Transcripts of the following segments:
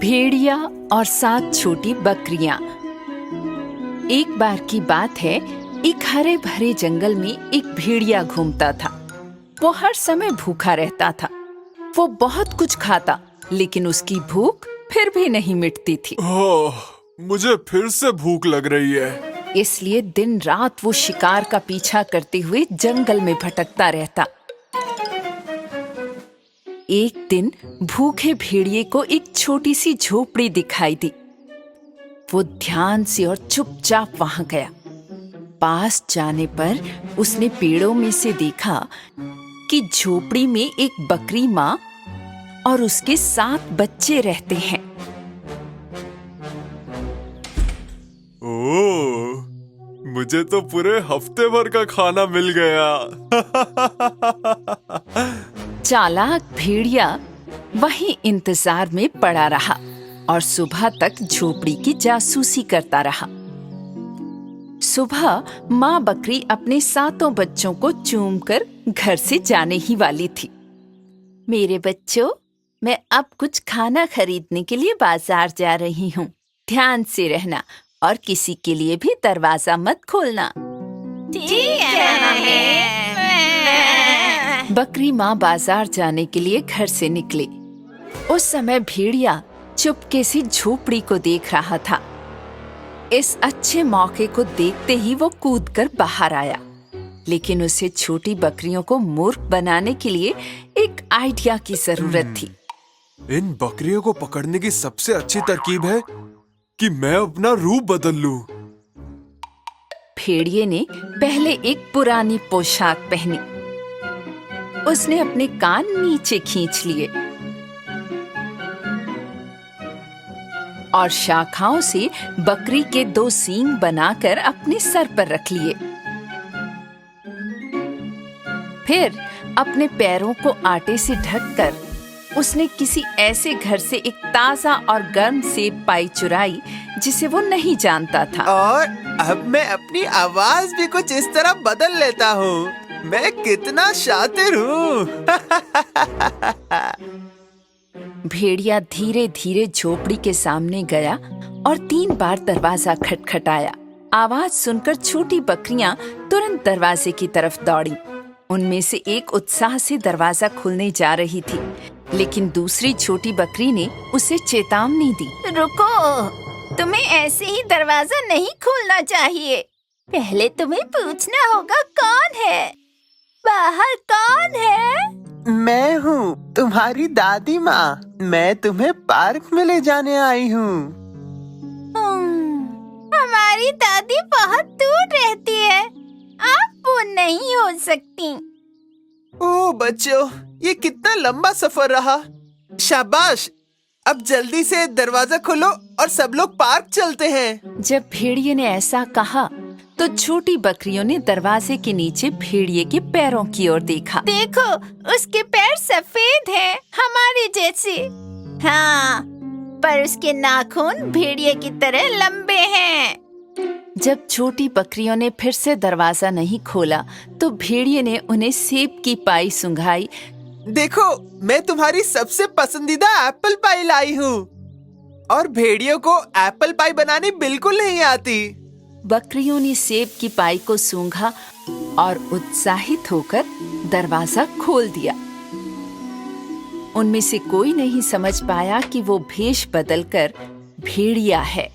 भेड़िया और 7 छोटी बकरियां। एक बार की बात है, एक हरे भरे जंगल में एक भेड़िया घूमता था। वो हर समय भूखा रहता था। वो बहुत कुछ खाता, लेकिन उसकी भूख फिर भी नहीं मिटती थी। मुझे फिर से भूख लग रही है। इसलिए दिन रात वो शिकार का पीछा करते हुए जंगल में भटकता रहता। एक दिन भूखे भेड़िए को एक छोटी सी झोपड़ी दिखाई दी। वो ध्यान से और चुपचाप वहां गया। पास जाने पर उसने पेड़ों में से देखा कि झोपड़ी में एक बकरी माँ और उसके 7 बच्चे रहते हैं। ओह, मुझे तो पूरे हफ्ते भर का खाना मिल गया। चालाक भेड़िया वहीं इंतजार में पड़ा रहा और सुबह तक झोपड़ी की जासूसी करता रहा। सुबह माँ बकरी अपने 7 बच्चों को चूमकर घर से जाने ही वाली थी। मेरे बच्चों, मैं अब कुछ खाना खरीदने के लिए बाजार जा रही हूँ। ध्यान से रहना और किसी के लिए भी दरवाजा मत खोलना। ठीक है। बकरी माँ बाजार जाने के लिए घर से निकली। उस समय भेड़िया चुपके से झोपड़ी को देख रहा था। इस अच्छे मौके को देखते ही वो कूदकर बाहर आया, लेकिन उसे छोटी बकरियों को मूर्ख बनाने के लिए एक आइडिया की जरूरत थी। इन बकरियों को पकड़ने की सबसे अच्छी तरकीब है कि मैं अपना रूप बदल लूं। भेड़िए ने पहले एक पुरानी पोशाक पहनी। उसने अपने कान नीचे खींच लिए और शाखाओं से बकरी के 2 सींग बनाकर अपने सर पर रख लिए। फिर अपने पैरों को आटे से ढककर उसने किसी ऐसे घर से एक ताजा और गर्म सेब पाई चुराई जिसे वो नहीं जानता था। और अब मैं अपनी आवाज भी कुछ इस तरह बदल लेता हूँ। मैं कितना शातिर हूँ। भेड़िया धीरे धीरे झोपड़ी के सामने गया और 3 बार दरवाजा खटखटाया। आवाज सुनकर छोटी बकरियां तुरंत दरवाजे की तरफ दौड़ी। उनमें से एक उत्साह से दरवाजा खोलने जा रही थी, लेकिन दूसरी छोटी बकरी ने उसे चेतावनी दी। रुको, तुम्हें ऐसे ही दरवाजा नहीं खोलना चाहिए। पहले तुम्हें पूछना होगा कौन है। बाहर कौन है? मैं हूँ तुम्हारी दादी माँ। मैं तुम्हें पार्क में ले जाने आई हूँ। हमारी दादी बहुत दूर रहती है। आप वो नहीं हो सकती। ओह बच्चों, ये कितना लंबा सफर रहा। शाबाश, अब जल्दी से दरवाजा खोलो और सब लोग पार्क चलते हैं। जब भेड़िए ने ऐसा कहा तो छोटी बकरियों ने दरवाजे के नीचे भेड़िए के पैरों की ओर देखा। देखो, उसके पैर सफेद हैं, हमारे जैसे। हाँ, पर उसके नाखून भेड़िए की तरह लंबे हैं। जब छोटी बकरियों ने फिर से दरवाजा नहीं खोला तो भेड़िए ने उन्हें सेब की पाई सुंघाई। देखो, मैं तुम्हारी सबसे पसंदीदा एप्पल पाई लाई हूँ। और भेड़ियों को एप्पल पाई बनानी बिल्कुल नहीं आती। बकरियों ने सेब की पाई को सूंघा और उत्साहित होकर दरवाजा खोल दिया। उनमें से कोई नहीं समझ पाया कि वो भेष बदलकर भेड़िया है।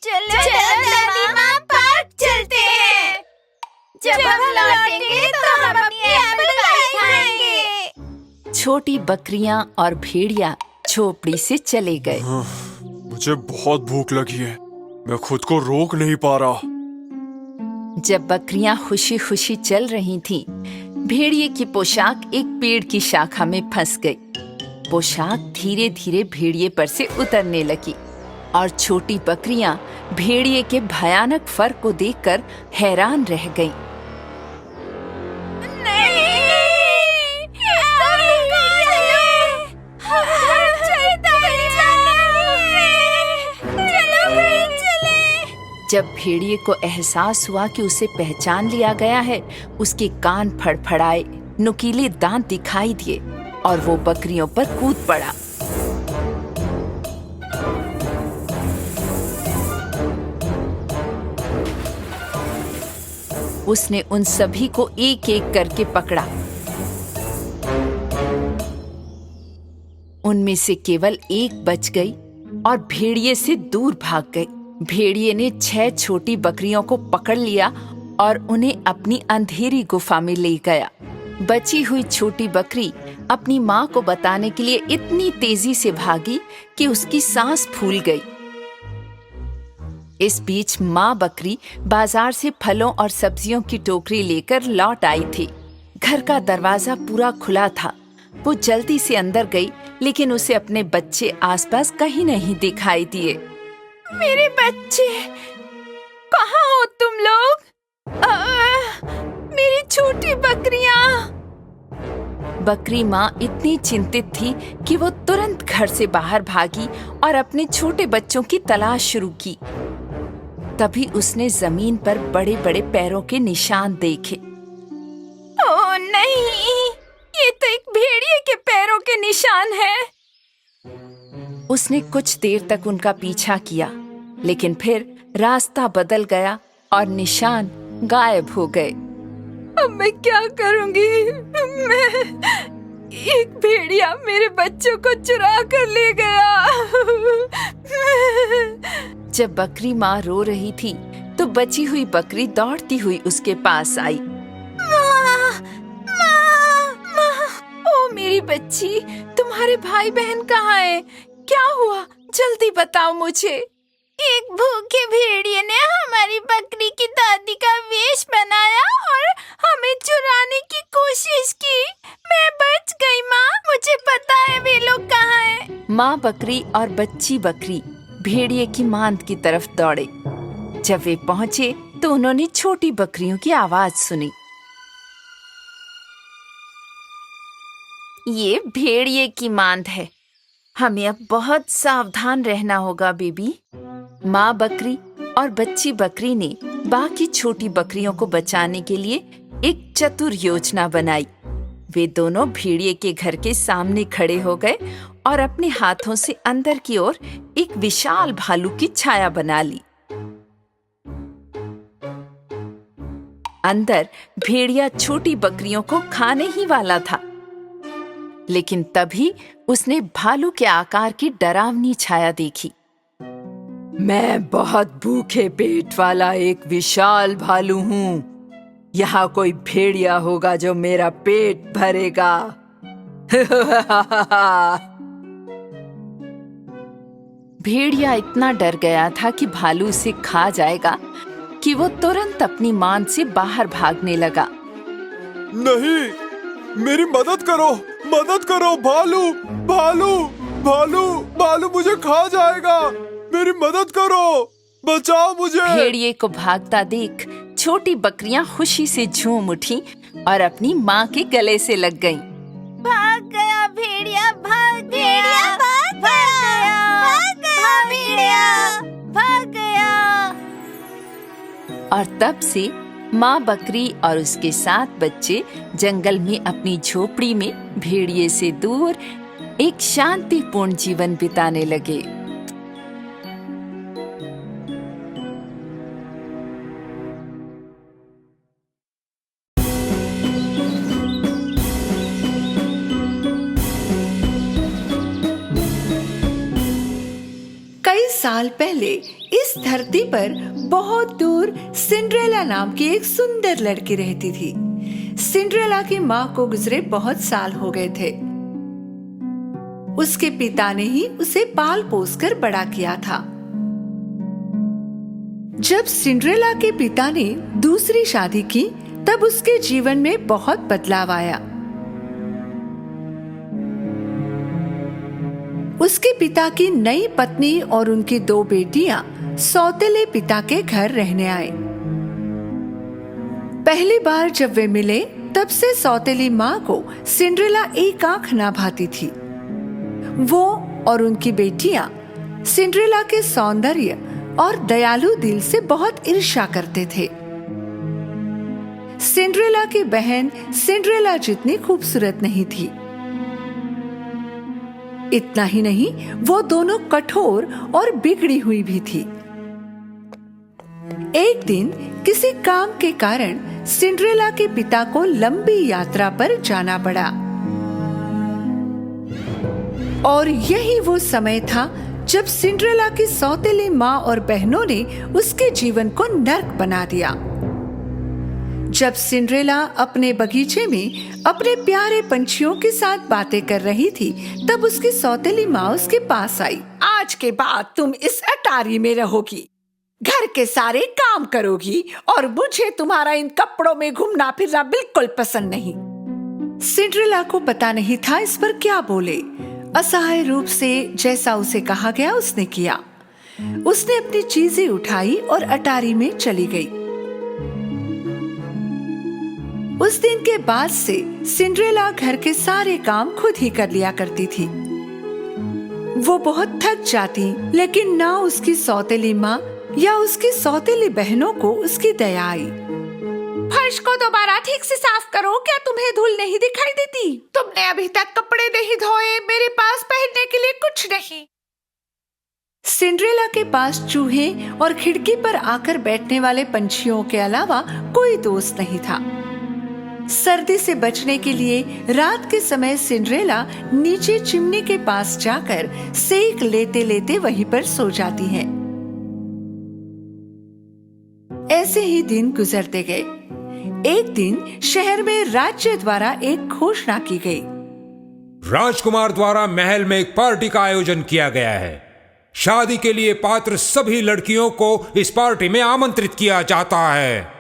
चलो दादी माँ, पार्क चलते हैं। जब हम लौटेंगे तो हम अपनी एप्पल पाई खाएंगे। छोटी बकरियां और भेड़िया झोपड़ी से चले गए। मुझे बहुत भूख लगी है, मैं खुद को रोक नहीं पा रहा। जब बकरियां खुशी खुशी चल रही थीं, भेड़िए की पोशाक एक पेड़ की शाखा में फंस गई। पोशाक धीरे धीरे भेड़िए पर से उतरने लगी और छोटी बकरियां भेड़िए के भयानक फर को देखकर हैरान रह गईं। जब भेड़िए को एहसास हुआ कि उसे पहचान लिया गया है, उसके कान फड़फड़ाए, नुकीले दांत दिखाई दिए और वो बकरियों पर कूद पड़ा। उसने उन सभी को एक एक करके पकड़ा। उनमें से केवल एक बच गई और भेड़िए से दूर भाग गई। भेड़िए ने 6 छोटी बकरियों को पकड़ लिया और उन्हें अपनी अंधेरी गुफा में ले गया। बची हुई छोटी बकरी अपनी माँ को बताने के लिए इतनी तेजी से भागी कि उसकी सांस फूल गई। इस बीच माँ बकरी बाजार से फलों और सब्जियों की टोकरी लेकर लौट आई थी। घर का दरवाजा पूरा खुला था। वो जल्दी से अंदर गई, लेकिन उसे अपने बच्चे आसपास कहीं नहीं दिखाई दिए। मेरे बच्चे, कहाँ हो तुम लोग? मेरी छोटी बकरियां। बकरी माँ इतनी चिंतित थी कि वो तुरंत घर से बाहर भागी और अपने छोटे बच्चों की तलाश शुरू की। तभी उसने जमीन पर बड़े बड़े पैरों के निशान देखे। ओह नहीं, ये तो एक भेड़िए के पैरों के निशान हैं। उसने कुछ देर तक उनका पीछा किया, लेकिन फिर रास्ता बदल गया और निशान गायब हो गए। अब मैं क्या करूंगी? एक भेड़िया मेरे बच्चों को चुरा कर ले गया। जब बकरी माँ रो रही थी तो बची हुई बकरी दौड़ती हुई उसके पास आई। ओ मेरी बच्ची, तुम्हारे भाई बहन कहाँ हैं? क्या हुआ? जल्दी बताओ मुझे। एक भूखे भेड़िए ने हमारी बकरी की दादी का वेश बनाया और हमें चुराने की कोशिश की। मैं बच गई माँ, मुझे पता है वे लोग कहाँ हैं। माँ बकरी और बच्ची बकरी भेड़िए की मांद की तरफ दौड़े। जब वे पहुँचे तो उन्होंने छोटी बकरियों की आवाज सुनी। ये भेड़िए की मांद है, हमें अब बहुत सावधान रहना होगा बेबी। माँ बकरी और बच्ची बकरी ने बाकी छोटी बकरियों को बचाने के लिए एक चतुर योजना बनाई। वे दोनों भेड़िए के घर के सामने खड़े हो गए और अपने हाथों से अंदर की ओर एक विशाल भालू की छाया बना ली। अंदर भेड़िया छोटी बकरियों को खाने ही वाला था, लेकिन तभी उसने भालू के आकार की डरावनी छाया देखी। मैं बहुत भूखे पेट वाला एक विशाल भालू हूँ। यहाँ कोई भेड़िया होगा जो मेरा पेट भरेगा। भेड़िया इतना डर गया था कि भालू उसे खा जाएगा कि वो तुरंत अपनी मांद से बाहर भागने लगा। नहीं, मेरी मदद करो, मदद करो। भालू भालू भालू भालू मुझे खा जाएगा। मेरी मदद करो, बचाओ मुझे। भेड़िए को भागता देख छोटी बकरियां खुशी से झूम उठी और अपनी माँ के गले से लग गईं। भाग गया भेड़िया, भाग गया, भाग गया, भाग गया भेड़िया, भाग गया। और तब से माँ बकरी और उसके 7 बच्चे जंगल में अपनी झोपड़ी में भेड़िए से दूर एक शांतिपूर्ण जीवन बिताने लगे। कई साल पहले इस धरती पर बहुत दूर सिंड्रेला नाम की एक सुंदर लड़की रहती थी। सिंड्रेला की माँ को गुजरे बहुत साल हो गए थे। उसके पिता ने ही उसे पाल पोस कर बड़ा किया था। जब सिंड्रेला के पिता ने दूसरी शादी की तब उसके जीवन में बहुत बदलाव आया। उसके पिता की नई पत्नी और उनकी 2 बेटियां सौतेले पिता के घर रहने आए। पहली बार जब वे मिले तब से सौतेली माँ को सिंड्रेला एक आंख ना भाती थी। वो और उनकी बेटियां सिंड्रेला के सौंदर्य और दयालु दिल से बहुत ईर्ष्या करते थे। सिंड्रेला की बहन सिंड्रेला जितनी खूबसूरत नहीं थी। इतना ही नहीं, वो दोनों कठोर और बिगड़ी हुई भी थी। एक दिन किसी काम के कारण सिंड्रेला के पिता को लंबी यात्रा पर जाना पड़ा और यही वो समय था जब सिंड्रेला की सौतेली माँ और बहनों ने उसके जीवन को नर्क बना दिया। जब सिंड्रेला अपने बगीचे में अपने प्यारे पंछियों के साथ बातें कर रही थी, तब उसकी सौतेली माँ उसके पास आई। आज के बाद तुम इस अटारी में रहोगी, घर के सारे काम करोगी और मुझे तुम्हारा इन कपड़ों में घूमना फिरना बिल्कुल पसंद नहीं। सिंड्रेला को पता नहीं था इस पर क्या बोले। असहाय रूप से जैसा उसे कहा गया उसने किया। उसने अपनी चीजें उठाई और अटारी में चली गई। उस दिन के बाद से सिंड्रेला घर के सारे काम खुद ही कर लिया करती थी। वो बहुत थक जाती, लेकिन ना उसकी सौतेली माँ या उसकी सौतेली बहनों को उसकी दया आई। फर्श को दोबारा ठीक से साफ करो, क्या तुम्हें धूल नहीं दिखाई देती? तुमने अभी तक कपड़े नहीं धोए, मेरे पास पहनने के लिए कुछ नहीं। सिंड्रेला के पास चूहे और खिड़की पर आकर बैठने वाले पंछियों के अलावा कोई दोस्त नहीं था। सर्दी से बचने के लिए रात के समय सिंड्रेला नीचे चिमनी के पास जाकर सेक लेते लेते वहीं पर सो जाती है। ऐसे ही दिन गुजरते गए। एक दिन शहर में राज्य द्वारा एक घोषणा की गई। राजकुमार द्वारा महल में एक पार्टी का आयोजन किया गया है। शादी के लिए पात्र सभी लड़कियों को इस पार्टी में आमंत्रित किया जाता है।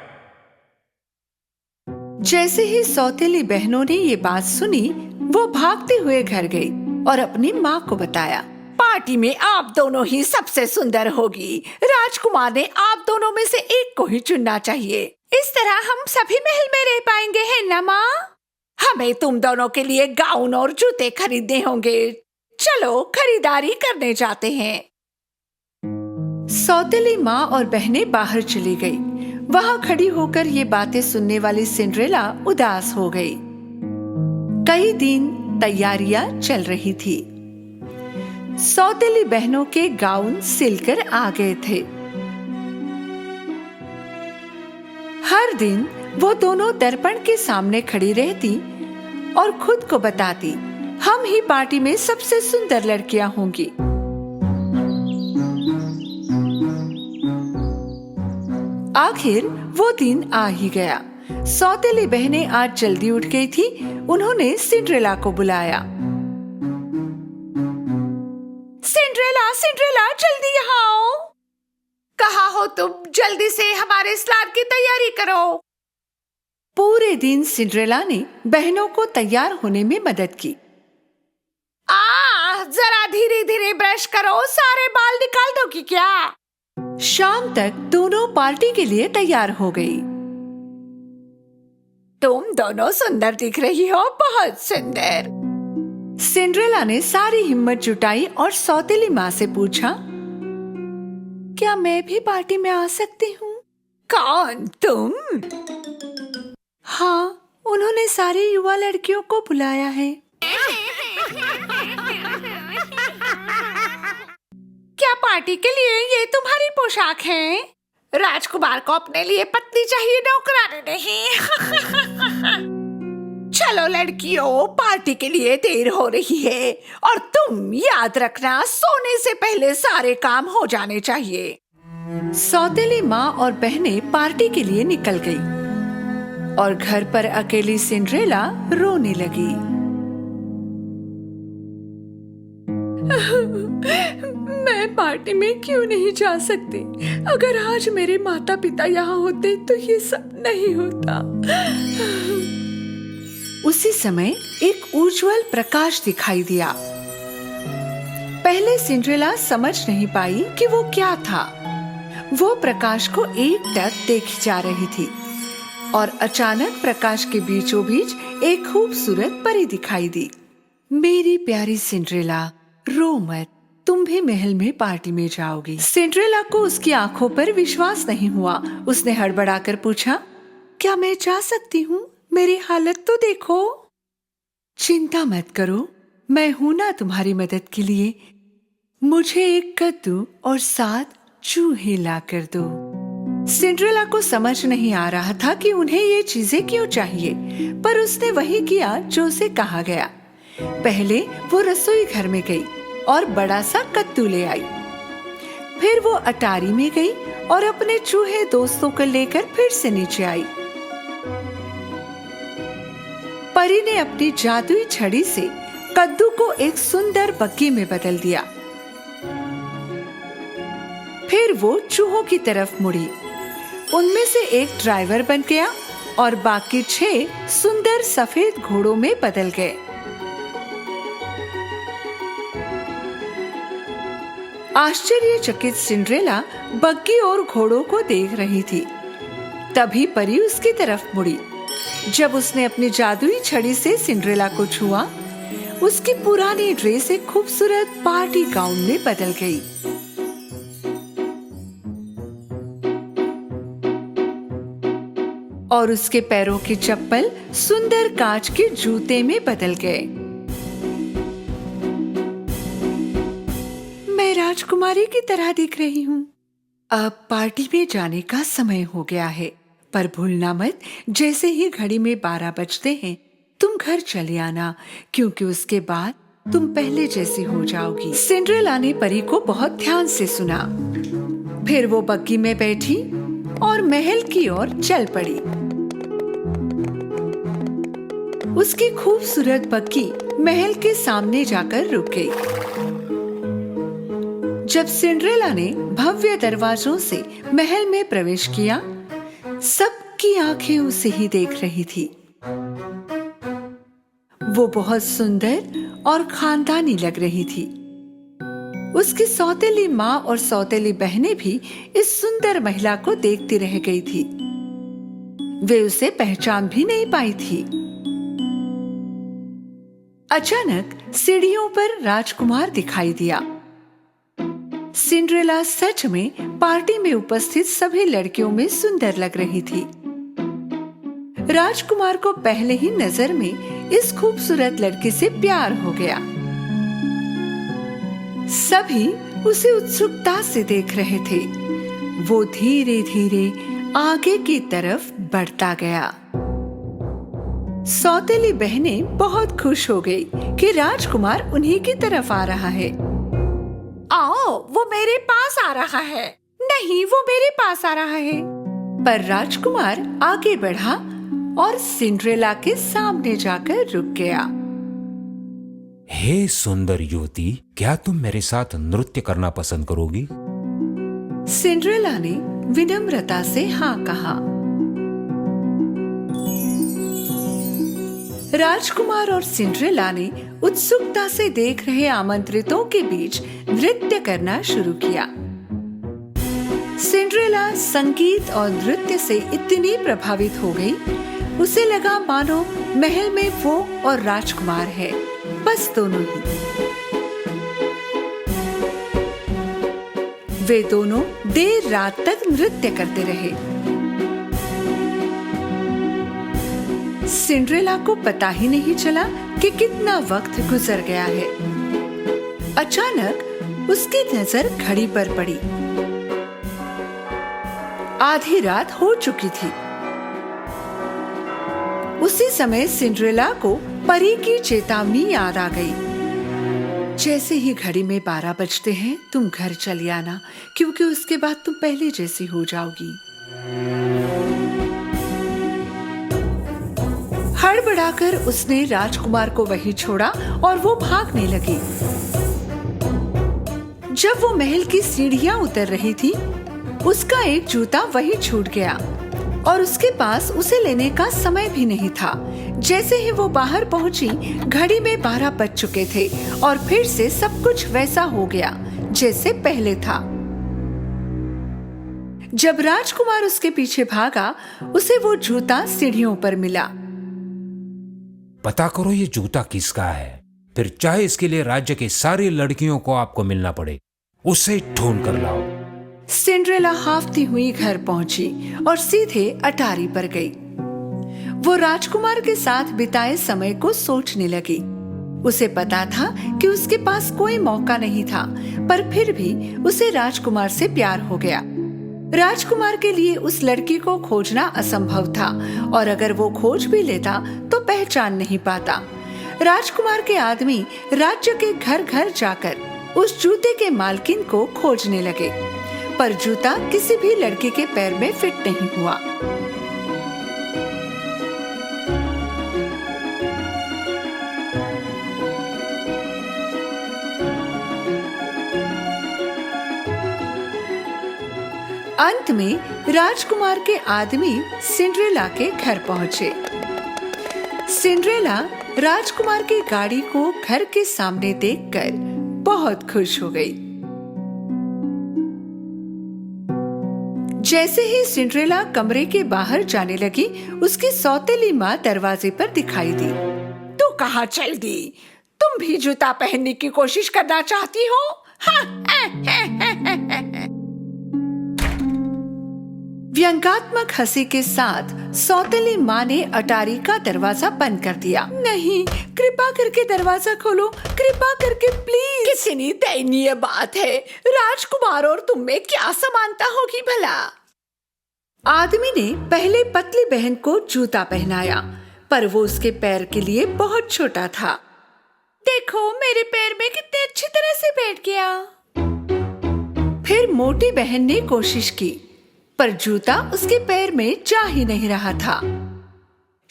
जैसे ही सौतेली बहनों ने ये बात सुनी, वो भागते हुए घर गई और अपनी माँ को बताया। पार्टी में आप दोनों ही सबसे सुंदर होगी। राजकुमार ने आप दोनों में से एक को ही चुनना चाहिए। इस तरह हम सभी महल में रह पाएंगे, है ना माँ? हमें तुम दोनों के लिए गाउन और जूते खरीदने होंगे। चलो खरीदारी करने जाते हैं। सौतेली माँ और बहनें बाहर चली गई। वहाँ खड़ी होकर ये बातें सुनने वाली सिंड्रेला उदास हो गई। कई दिन तैयारियां चल रही थी। सौतेली बहनों के गाउन सिलकर आ गए थे। हर दिन वो दोनों दर्पण के सामने खड़ी रहती और खुद को बताती, हम ही पार्टी में सबसे सुंदर लड़कियां होंगी। आखिर वो दिन आ ही गया। सौतेली बहनें आज जल्दी उठ गई थी। उन्होंने सिंड्रेला को बुलाया। सिंड्रेला, सिंड्रेला, जल्दी यहाँ आओ। कहाँ हो तुम? जल्दी से हमारे स्नान की तैयारी करो। पूरे दिन सिंड्रेला ने बहनों को तैयार होने में मदद की। जरा धीरे धीरे ब्रश करो, सारे बाल निकाल दोगी क्या? शाम तक दोनों पार्टी के लिए तैयार हो गई। तुम दोनों सुंदर दिख रही हो, बहुत सुंदर। सिंड्रेला ने सारी हिम्मत जुटाई और सौतेली माँ से पूछा, क्या मैं भी पार्टी में आ सकती हूँ? कौन, तुम? हाँ, उन्होंने सारी युवा लड़कियों को बुलाया है। क्या पार्टी के लिए ये तुम्हारी पोशाक है? राजकुमार को अपने लिए पत्नी चाहिए, नौकरानी नहीं। चलो लड़कियों, पार्टी के लिए देर हो रही है और तुम याद रखना, सोने से पहले सारे काम हो जाने चाहिए। सौतेली माँ और बहनें पार्टी के लिए निकल गई और घर पर अकेली सिंड्रेला रोने लगी। मैं पार्टी में क्यों नहीं जा सकती? अगर आज मेरे माता पिता यहाँ होते तो ये सब नहीं होता। उसी समय एक उज्जवल प्रकाश दिखाई दिया। पहले सिंड्रेला समझ नहीं पाई कि वो क्या था। वो प्रकाश को एकटक देखी जा रही थी और अचानक प्रकाश के बीचों बीच एक खूबसूरत परी दिखाई दी। मेरी प्यारी सिंड्रेला, रो मत, तुम भी महल में पार्टी में जाओगी। सिंड्रेला को उसकी आंखों पर विश्वास नहीं हुआ। उसने हड़बड़ाकर पूछा, क्या मैं जा सकती हूँ? मेरी हालत तो देखो। चिंता मत करो, मैं हूं ना तुम्हारी मदद के लिए। मुझे एक कद्दू और 7 चूहे ला कर दो। सिंड्रेला को समझ नहीं आ रहा था कि उन्हें ये चीजें क्यों चाहिए, पर उसने वही किया जो उसे कहा गया। पहले वो रसोई घर में गई और बड़ा सा कद्दू ले आई। फिर वो अटारी में गई और अपने चूहे दोस्तों को लेकर फिर से नीचे आई। परी ने अपनी जादुई छड़ी से कद्दू को एक सुंदर बग्गी में बदल दिया। फिर वो चूहों की तरफ मुड़ी। उनमें से एक ड्राइवर बन गया और बाकी 6 सुंदर सफेद घोड़ों में बदल गए। आश्चर्यचकित सिंड्रेला बग्गी और घोड़ों को देख रही थी। तभी परी उसकी तरफ मुड़ी। जब उसने अपनी जादुई छड़ी से सिंड्रेला को छुआ, उसकी पुरानी ड्रेस एक खूबसूरत पार्टी गाउन में बदल गई। और उसके पैरों की चप्पल सुंदर कांच के जूते में बदल गए। मैं राजकुमारी की तरह दिख रही हूँ। अब पार्टी में जाने का समय हो गया है, पर भूलना मत, जैसे ही घड़ी में 12 बजते हैं तुम घर चले आना, क्योंकि उसके बाद तुम पहले जैसी हो जाओगी। सिंड्रेला ने परी को बहुत ध्यान से सुना। फिर वो बग्गी में बैठी और महल की ओर चल पड़ी। उसकी खूबसूरत बग्गी महल के सामने जाकर रुक गई। जब सिंड्रेला ने भव्य दरवाजों से महल में प्रवेश किया, सबकी आंखें उसे ही देख रही थी। वो बहुत सुंदर और खानदानी लग रही थी। उसकी सौतेली माँ और सौतेली बहनें भी इस सुंदर महिला को देखती रह गई थी। वे उसे पहचान भी नहीं पाई थी। अचानक सीढ़ियों पर राजकुमार दिखाई दिया। सिंड्रेला सच में पार्टी में उपस्थित सभी लड़कियों में सुंदर लग रही थी। राजकुमार को पहले ही नजर में इस खूबसूरत लड़की से प्यार हो गया। सभी उसे उत्सुकता से देख रहे थे। वो धीरे धीरे आगे की तरफ बढ़ता गया। सौतेली बहनें बहुत खुश हो गई कि राजकुमार उन्हीं की तरफ आ रहा है। आओ, वो मेरे पास आ रहा है। नहीं, वो मेरे पास आ रहा है। पर राजकुमार आगे बढ़ा और सिंड्रेला के सामने जाकर रुक गया। हे सुंदर युवती, क्या तुम मेरे साथ नृत्य करना पसंद करोगी? सिंड्रेला ने विनम्रता से हाँ कहा। राजकुमार और सिंड्रेला ने उत्सुकता से देख रहे आमंत्रितों के बीच नृत्य करना शुरू किया। सिंड्रेला संगीत और नृत्य से इतनी प्रभावित हो गई, उसे लगा मानो महल में वो और राजकुमार है, बस दोनों ही। वे दोनों देर रात तक नृत्य करते रहे। सिंड्रेला को पता ही नहीं चला कि कितना वक्त गुजर गया है। अचानक उसकी नजर घड़ी पर पड़ी। आधी रात हो चुकी थी। उसी समय सिंड्रेला को परी की चेतावनी याद आ गई। जैसे ही घड़ी में 12 बजते हैं तुम घर चली आना, क्योंकि उसके बाद तुम पहले जैसी हो जाओगी। हड़बड़ाकर उसने राजकुमार को वहीं छोड़ा और वो भागने लगी। जब वो महल की सीढ़ियां उतर रही थी, उसका एक जूता वहीं छूट गया और उसके पास उसे लेने का समय भी नहीं था। जैसे ही वो बाहर पहुंची, घड़ी में 12 बज चुके थे और फिर से सब कुछ वैसा हो गया जैसे पहले था। जब राजकुमार उसके पीछे भागा, उसे वो जूता सीढ़ियों पर मिला। पता करो ये जूता किसका है, फिर चाहे इसके लिए राज्य की सारी लड़कियों को आपको मिलना पड़े, उसे ढूंढ कर लाओ। सिंड्रेला हाफती हुई घर पहुंची और सीधे अटारी पर गई। वो राजकुमार के साथ बिताए समय को सोचने लगी। उसे पता था कि उसके पास कोई मौका नहीं था, पर फिर भी उसे राजकुमार से प्यार हो गया। राजकुमार के लिए उस लड़की को खोजना असंभव था और अगर वो खोज भी लेता तो पहचान नहीं पाता। राजकुमार के आदमी राज्य के घर घर जाकर उस जूते के मालकिन को खोजने लगे, पर जूता किसी भी लड़की के पैर में फिट नहीं हुआ। अंत में राजकुमार के आदमी सिंड्रेला के घर पहुंचे। सिंड्रेला राजकुमार की गाड़ी को घर के सामने देखकर बहुत खुश हो गई। जैसे ही सिंड्रेला कमरे के बाहर जाने लगी, उसकी सौतेली माँ दरवाजे पर दिखाई दी। तू कहाँ चल गई? तुम भी जूता पहनने की कोशिश करना चाहती हो? व्यंग्यात्मक हंसी के साथ सौतेली माँ ने अटारी का दरवाजा बंद कर दिया। नहीं, कृपा करके दरवाजा खोलो, कृपा करके प्लीज। कितनी दयनीय बात है। राजकुमार और तुम में क्या समानता होगी भला? आदमी ने पहले पतली बहन को जूता पहनाया, पर वो उसके पैर के लिए बहुत छोटा था। देखो मेरे पैर में कितने अच्छी तरह से बैठ गया। फिर मोटी बहन ने कोशिश की, पर जूता उसके पैर में जा ही नहीं रहा था।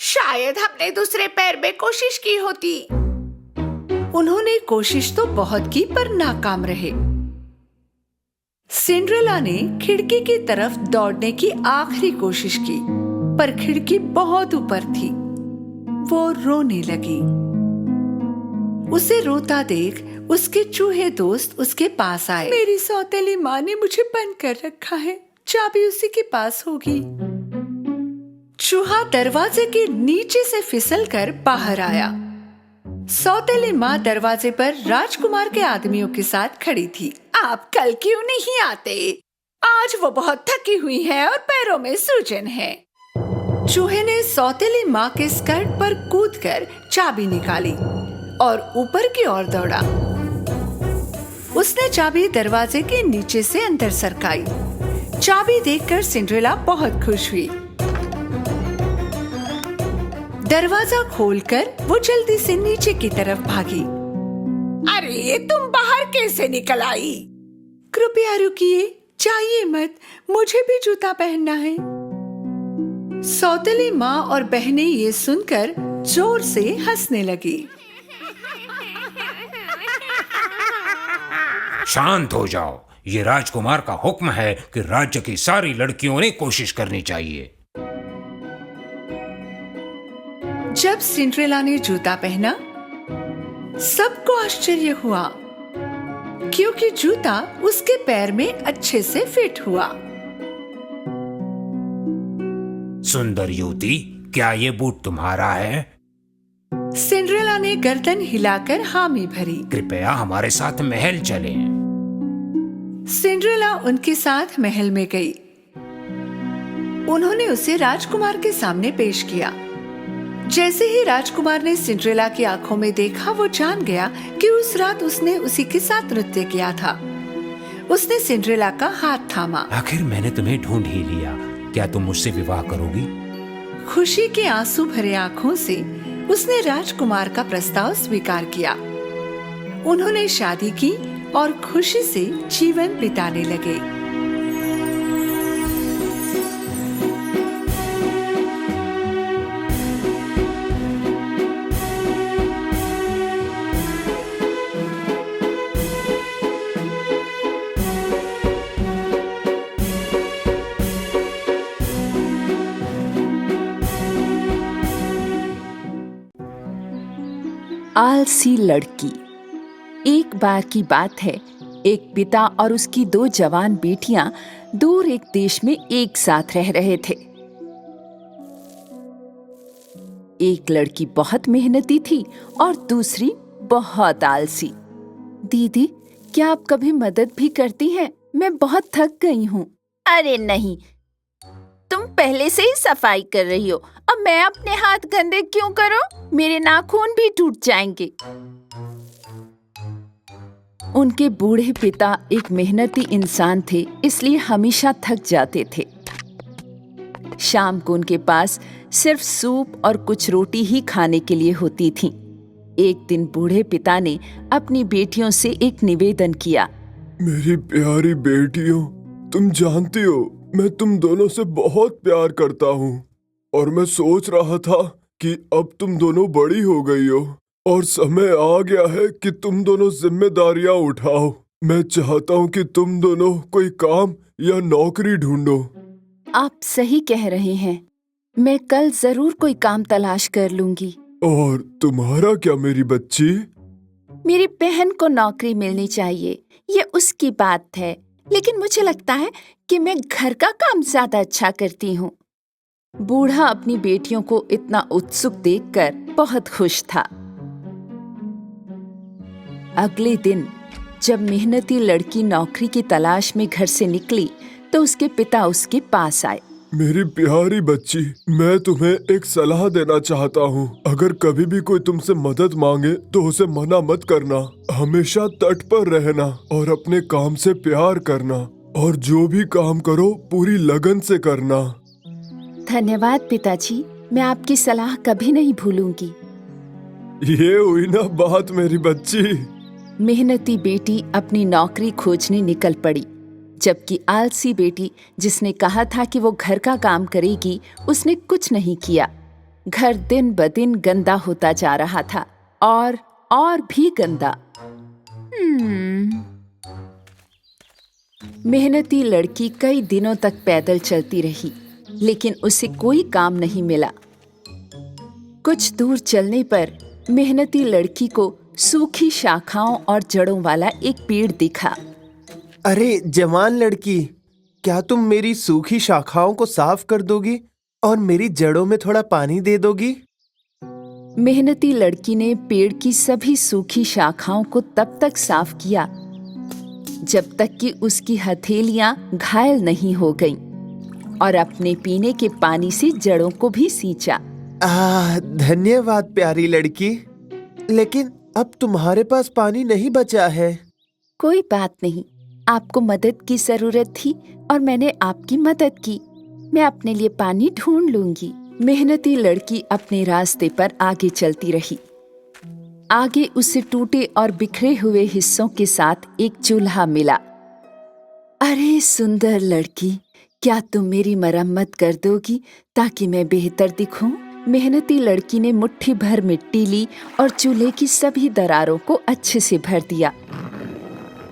शायद हमने दूसरे पैर में कोशिश की होती। उन्होंने कोशिश तो बहुत की, पर नाकाम रहे। सिंड्रेला ने खिड़की की तरफ दौड़ने की आखिरी कोशिश की, पर खिड़की बहुत ऊपर थी। वो रोने लगी। उसे रोता देख उसके चूहे दोस्त उसके पास आए। मेरी सौतेली माँ ने मुझे बंद कर रखा है, चाबी उसी के पास होगी। चूहा दरवाजे के नीचे से फिसलकर बाहर आया। सौतेली माँ दरवाजे पर राजकुमार के आदमियों के साथ खड़ी थी। आप कल क्यों नहीं आते? आज वो बहुत थकी हुई है और पैरों में सूजन है। चूहे ने सौतेली माँ के स्कर्ट पर कूदकर चाबी निकाली और ऊपर की ओर दौड़ा। उसने चाबी दरवाजे के नीचे से अंदर सरकाई। चाबी देखकर सिंड्रेला बहुत खुश हुई। दरवाजा खोलकर वो जल्दी से नीचे की तरफ भागी। अरे तुम बाहर कैसे निकल आई? कृपया रुकिए, जाइए मत, मुझे भी जूता पहनना है। सौतेली माँ और बहनें ये सुनकर जोर से हंसने लगी। शांत हो जाओ, ये राजकुमार का हुक्म है कि राज्य की सारी लड़कियों ने कोशिश करनी चाहिए। जब सिंड्रेला ने जूता पहना, सबको आश्चर्य हुआ, क्योंकि जूता उसके पैर में अच्छे से फिट हुआ। सुंदर युवती, क्या ये बूट तुम्हारा है? सिंड्रेला ने गर्दन हिलाकर हामी भरी। कृपया हमारे साथ महल चलें। सिंड्रेला उनके साथ महल में गई। उन्होंने उसे राजकुमार के सामने पेश किया। जैसे ही राजकुमार ने सिंड्रेला की आंखों में देखा, वो जान गया कि उस रात उसने उसी के साथ नृत्य किया था। उसने सिंड्रेला का हाथ थामा। आखिर मैंने तुम्हें ढूंढ ही लिया, क्या तुम मुझसे विवाह करोगी? खुशी के आंसू भरे आंखों से उसने राजकुमार का प्रस्ताव स्वीकार किया। उन्होंने शादी की और खुशी से जीवन बिताने लगे। आलसी लड़की। एक बार की बात है, एक पिता और उसकी 2 जवान बेटियां दूर एक देश में एक साथ रह रहे थे। एक लड़की बहुत मेहनती थी और दूसरी बहुत आलसी। दीदी, क्या आप कभी मदद भी करती हैं? मैं बहुत थक गई हूँ। अरे नहीं, तुम पहले से ही सफाई कर रही हो, अब मैं अपने हाथ गंदे क्यों करूं? मेरे नाखून भी टूट जाएंगे। उनके बूढ़े पिता एक मेहनती इंसान थे, इसलिए हमेशा थक जाते थे। शाम को उनके पास सिर्फ सूप और कुछ रोटी ही खाने के लिए होती थी। एक दिन बूढ़े पिता ने अपनी बेटियों से एक निवेदन किया। मेरी प्यारी बेटियों, तुम जानती हो मैं तुम दोनों से बहुत प्यार करता हूँ और मैं सोच रहा था कि अब तुम दोनों बड़ी हो गई हो और समय आ गया है कि तुम दोनों जिम्मेदारियां उठाओ। मैं चाहता हूँ कि तुम दोनों कोई काम या नौकरी ढूंढो। आप सही कह रहे हैं, मैं कल जरूर कोई काम तलाश कर लूंगी। और तुम्हारा क्या मेरी बच्ची? मेरी बहन को नौकरी मिलनी चाहिए, ये उसकी बात है, लेकिन मुझे लगता है कि मैं घर का काम ज्यादा अच्छा करती हूँ। बूढ़ा अपनी बेटियों को इतना उत्सुक देखकर बहुत खुश था। अगले दिन जब मेहनती लड़की नौकरी की तलाश में घर से निकली तो उसके पिता उसके पास आए। मेरी प्यारी बच्ची, मैं तुम्हें एक सलाह देना चाहता हूँ। अगर कभी भी कोई तुमसे मदद मांगे तो उसे मना मत करना। हमेशा तट पर रहना और अपने काम से प्यार करना और जो भी काम करो पूरी लगन से करना। धन्यवाद पिताजी, मैं आपकी सलाह कभी नहीं भूलूंगी। ये हुई ना बात मेरी बच्ची। मेहनती बेटी अपनी नौकरी खोजने निकल पड़ी, जबकि आलसी बेटी जिसने कहा था कि वो घर का काम करेगी, उसने कुछ नहीं किया। घर दिन ब दिन गंदा होता जा रहा था और भी गंदा। मेहनती लड़की कई दिनों तक पैदल चलती रही, लेकिन उसे कोई काम नहीं मिला। कुछ दूर चलने पर मेहनती लड़की को सूखी शाखाओं और जड़ों वाला एक पेड़ दिखा। अरे जवान लड़की, क्या तुम मेरी सूखी शाखाओं को साफ कर दोगी और मेरी जड़ों में थोड़ा पानी दे दोगी? मेहनती लड़की ने पेड़ की सभी सूखी शाखाओं को तब तक साफ किया जब तक कि उसकी हथेलियां घायल नहीं हो गईं और अपने पीने के पानी से जड़ों को भी सींचा। धन्यवाद प्यारी लड़की, लेकिन अब तुम्हारे पास पानी नहीं बचा है। कोई बात नहीं, आपको मदद की जरूरत थी और मैंने आपकी मदद की। मैं अपने लिए पानी ढूंढ लूंगी। मेहनती लड़की अपने रास्ते पर आगे चलती रही। आगे उसे टूटे और बिखरे हुए हिस्सों के साथ एक चूल्हा मिला। अरे सुंदर लड़की, क्या तुम मेरी मरम्मत कर दोगी ताकि मैं बेहतर दिखूं? मेहनती लड़की ने मुट्ठी भर मिट्टी ली और चूल्हे की सभी दरारों को अच्छे से भर दिया।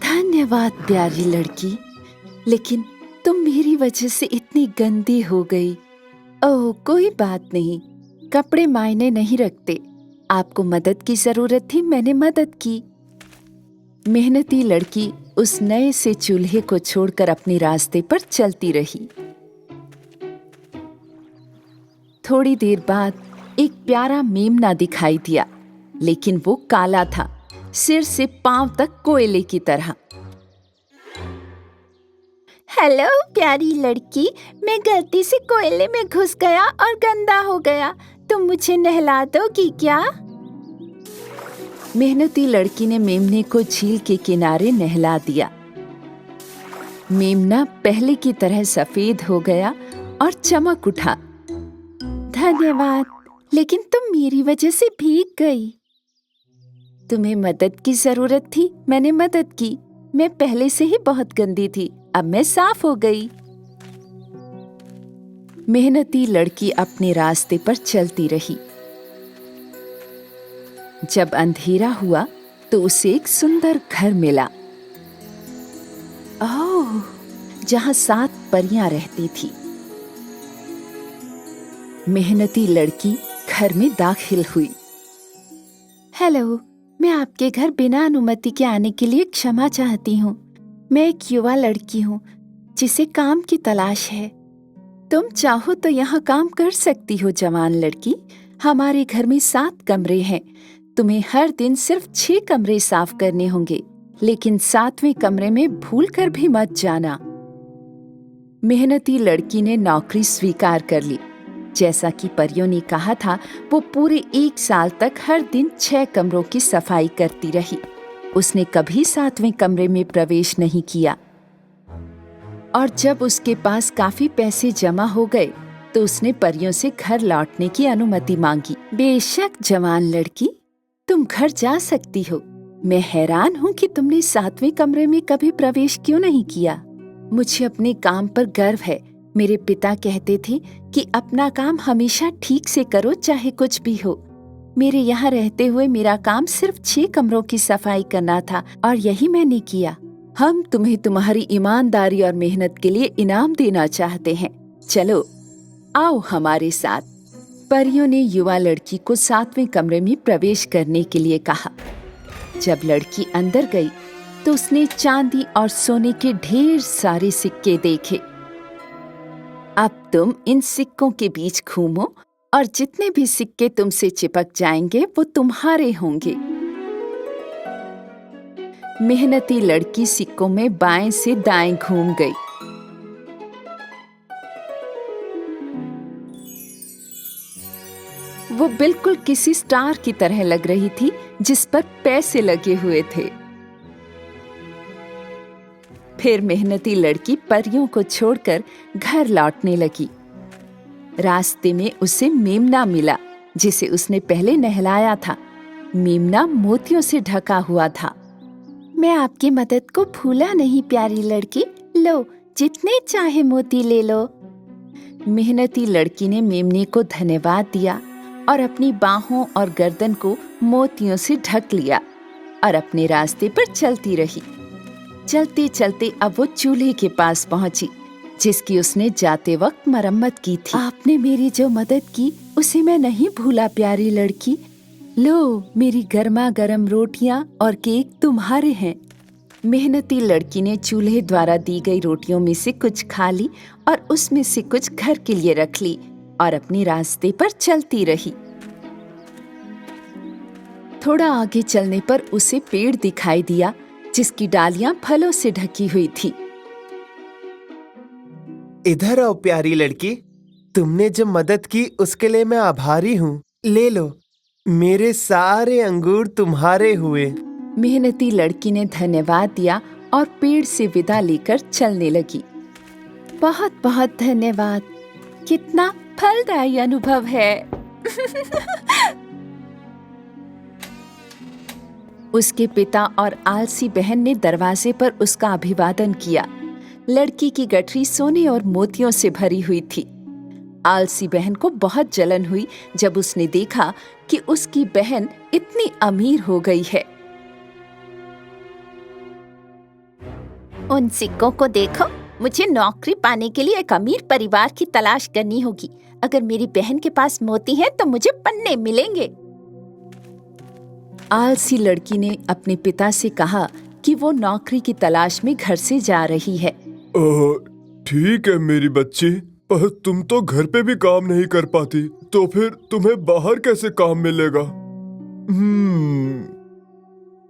धन्यवाद प्यारी लड़की, लेकिन तुम मेरी वजह से इतनी गंदी हो गई। ओह कोई बात नहीं, कपड़े मायने नहीं रखते। आपको मदद की जरूरत थी, मैंने मदद की। मेहनती लड़की उस नए से चूल्हे को छोड़कर अपने रास्ते पर चलती रही। थोड़ी देर बाद एक प्यारा मेमना दिखाई दिया, लेकिन वो काला था, सिर से पांव तक कोयले की तरह। हेलो प्यारी लड़की, मैं गलती से कोयले में घुस गया और गंदा हो गया। तुम मुझे नहला दोगी क्या? मेहनती लड़की ने मेमने को झील के किनारे नहला दिया। मेमना पहले की तरह सफेद हो गया और चमक उठा। धन्यवाद, लेकिन तुम मेरी वजह से भीग गई। तुम्हें मदद की जरूरत थी, मैंने मदद की। मैं पहले से ही बहुत गंदी थी, अब मैं साफ हो गई। मेहनती लड़की अपने रास्ते पर चलती रही। जब अंधेरा हुआ तो उसे एक सुंदर घर मिला। ओह, जहां 7 परियां रहती थी। मेहनती लड़की घर में दाखिल हुई। हेलो, मैं आपके घर बिना अनुमति के आने के लिए क्षमा चाहती हूँ। मैं एक युवा लड़की हूँ जिसे काम की तलाश है। तुम चाहो तो यहाँ काम कर सकती हो जवान लड़की। हमारे घर में 7 कमरे हैं। तुम्हें हर दिन सिर्फ 6 कमरे साफ करने होंगे, लेकिन 7वें कमरे में भूल कर भी मत जाना। मेहनती लड़की ने नौकरी स्वीकार कर ली। जैसा कि परियों ने कहा था, वो पूरे 1 साल तक हर दिन 6 कमरों की सफाई करती रही। उसने कभी 7वें कमरे में प्रवेश नहीं किया। और जब उसके पास काफी पैसे जमा हो गए तो उसने परियों से घर लौटने की अनुमति मांगी। बेशक जवान लड़की, तुम घर जा सकती हो। मैं हैरान हूँ कि तुमने 7वें कमरे में कभी प्रवेश क्यों नहीं किया। मुझे अपने काम पर गर्व है। मेरे पिता कहते थे कि अपना काम हमेशा ठीक से करो, चाहे कुछ भी हो। मेरे यहाँ रहते हुए मेरा काम सिर्फ 6 कमरों की सफाई करना था और यही मैंने किया। हम तुम्हें तुम्हारी ईमानदारी और मेहनत के लिए इनाम देना चाहते हैं। चलो आओ हमारे साथ। परियों ने युवा लड़की को 7वें कमरे में प्रवेश करने के लिए कहा। जब लड़की अंदर गई तो उसने चांदी और सोने के ढेर सारे सिक्के देखे। अब तुम इन सिक्कों के बीच घूमो और जितने भी सिक्के तुमसे चिपक जाएंगे वो तुम्हारे होंगे। मेहनती लड़की सिक्कों में बाएं से दाएं घूम गई। वो बिल्कुल किसी स्टार की तरह लग रही थी जिस पर पैसे लगे हुए थे। फिर मेहनती लड़की परियों को छोड़कर घर लौटने लगी। रास्ते में उसे मेमना मिला जिसे उसने पहले नहलाया था। मेमना मोतियों से ढका हुआ था। मैं आपकी मदद को भूला नहीं प्यारी लड़की, लो जितने चाहे मोती ले लो। मेहनती लड़की ने मेमने को धन्यवाद दिया और अपनी बाहों और गर्दन को मोतियों से ढक लिया और अपने रास्ते पर चलती रही। चलते चलते अब वो चूल्हे के पास पहुंची जिसकी उसने जाते वक्त मरम्मत की थी। आपने मेरी जो मदद की उसे मैं नहीं भूला प्यारी लड़की। लो मेरी गर्मा गर्म रोटियां और केक तुम्हारे हैं। मेहनती लड़की ने चूल्हे द्वारा दी गई रोटियों में से कुछ खा ली और उसमें से कुछ घर के लिए रख ली और अपने रास्ते पर चलती रही। थोड़ा आगे चलने पर उसे पेड़ दिखाई दिया जिसकी डालियां फलों से ढकी हुई थी। इधर आओ प्यारी लड़की, तुमने जो मदद की उसके लिए मैं आभारी हूँ। ले लो, मेरे सारे अंगूर तुम्हारे हुए। मेहनती लड़की ने धन्यवाद दिया और पेड़ से विदा लेकर चलने लगी। बहुत बहुत धन्यवाद, कितना फलदायी अनुभव है। उसके पिता और आलसी बहन ने दरवाजे पर उसका अभिवादन किया। लड़की की गठरी सोने और मोतियों से भरी हुई थी। आलसी बहन को बहुत जलन हुई जब उसने देखा कि उसकी बहन इतनी अमीर हो गई है। उन सिक्कों को देखो, मुझे नौकरी पाने के लिए एक अमीर परिवार की तलाश करनी होगी। अगर मेरी बहन के पास मोती है तो मुझे पन्ने मिलेंगे। आलसी लड़की ने अपने पिता से कहा कि वो नौकरी की तलाश में घर से जा रही है। ठीक है मेरी बच्ची, पर तुम तो घर पे भी काम नहीं कर पाती, तो फिर तुम्हें बाहर कैसे काम मिलेगा?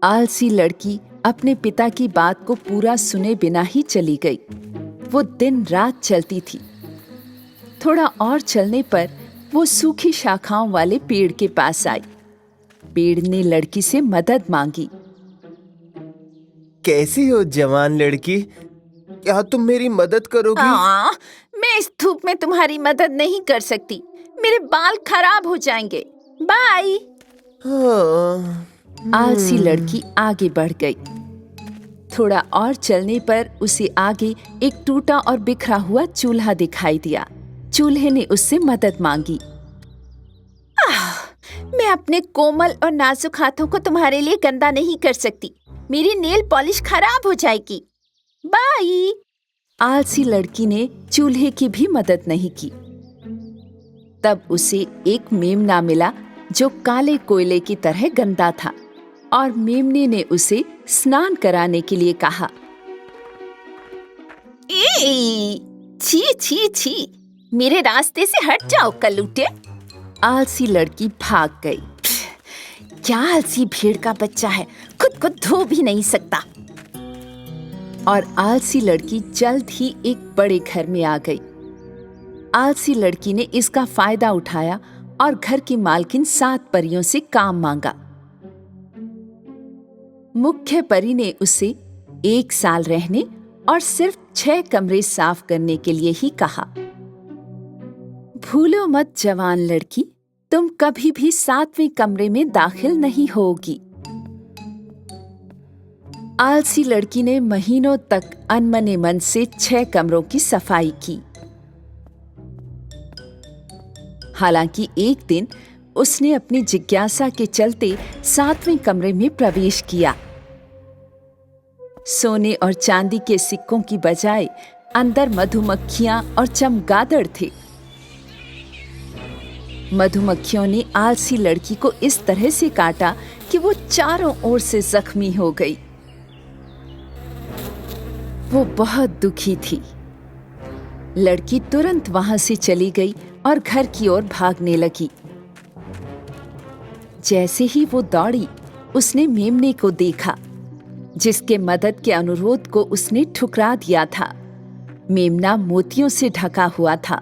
आलसी लड़की अपने पिता की बात को पूरा सुने बिना ही चली गई। वो दिन रात चलती थी। थोड़ा और चलने पर वो सूखी शाखाओं वाले पेड़ के पास आई। पेड़ ने लड़की से मदद मांगी। कैसी हो जवान लड़की, क्या तुम मेरी मदद करोगी? मैं इस धूप में तुम्हारी मदद नहीं कर सकती। मेरे बाल खराब हो जाएंगे। बाय। आलसी लड़की आगे बढ़ गई। थोड़ा और चलने पर उसे आगे एक टूटा और बिखरा हुआ चूल्हा दिखाई दिया। चूल्हे ने उससे मदद मांगी। मैं अपने कोमल और नाजुक हाथों को तुम्हारे लिए गंदा नहीं कर सकती। मेरी नेल पॉलिश खराब हो जाएगी। बाय। आलसी लड़की ने चूल्हे की भी मदद नहीं की। तब उसे एक मेमना मिला जो काले कोयले की तरह गंदा था और मेमने ने उसे स्नान कराने के लिए कहा। छी छी छी, मेरे रास्ते से हट जाओ कल्लूटे। आलसी लड़की भाग गई। क्या आलसी भेड़ का बच्चा है, खुद को धो भी नहीं सकता। और आलसी लड़की जल्द ही एक बड़े घर में आ गई। आलसी लड़की ने इसका फायदा उठाया और घर की मालकिन 7 परियों से काम मांगा। मुख्य परी ने उसे 1 साल रहने और सिर्फ 6 कमरे साफ करने के लिए ही कहा। भूलो मत जवान लड़की, तुम कभी भी 7वें कमरे में दाखिल नहीं होगी। आलसी लड़की ने महीनों तक अनमने मन से 6 कमरों की सफाई की। हालांकि एक दिन उसने अपनी जिज्ञासा के चलते 7वें कमरे में प्रवेश किया। सोने और चांदी के सिक्कों की बजाय अंदर मधुमक्खियां और चमगादड़ थे। मधुमक्खियों ने आलसी लड़की को इस तरह से काटा कि वो चारों ओर से जख्मी हो गई। वो बहुत दुखी थी। लड़की तुरंत वहां से चली गई और घर की ओर भागने लगी। जैसे ही वो दौड़ी, उसने मेमने को देखा, जिसके मदद के अनुरोध को उसने ठुकरा दिया था। मेमना मोतियों से ढका हुआ था।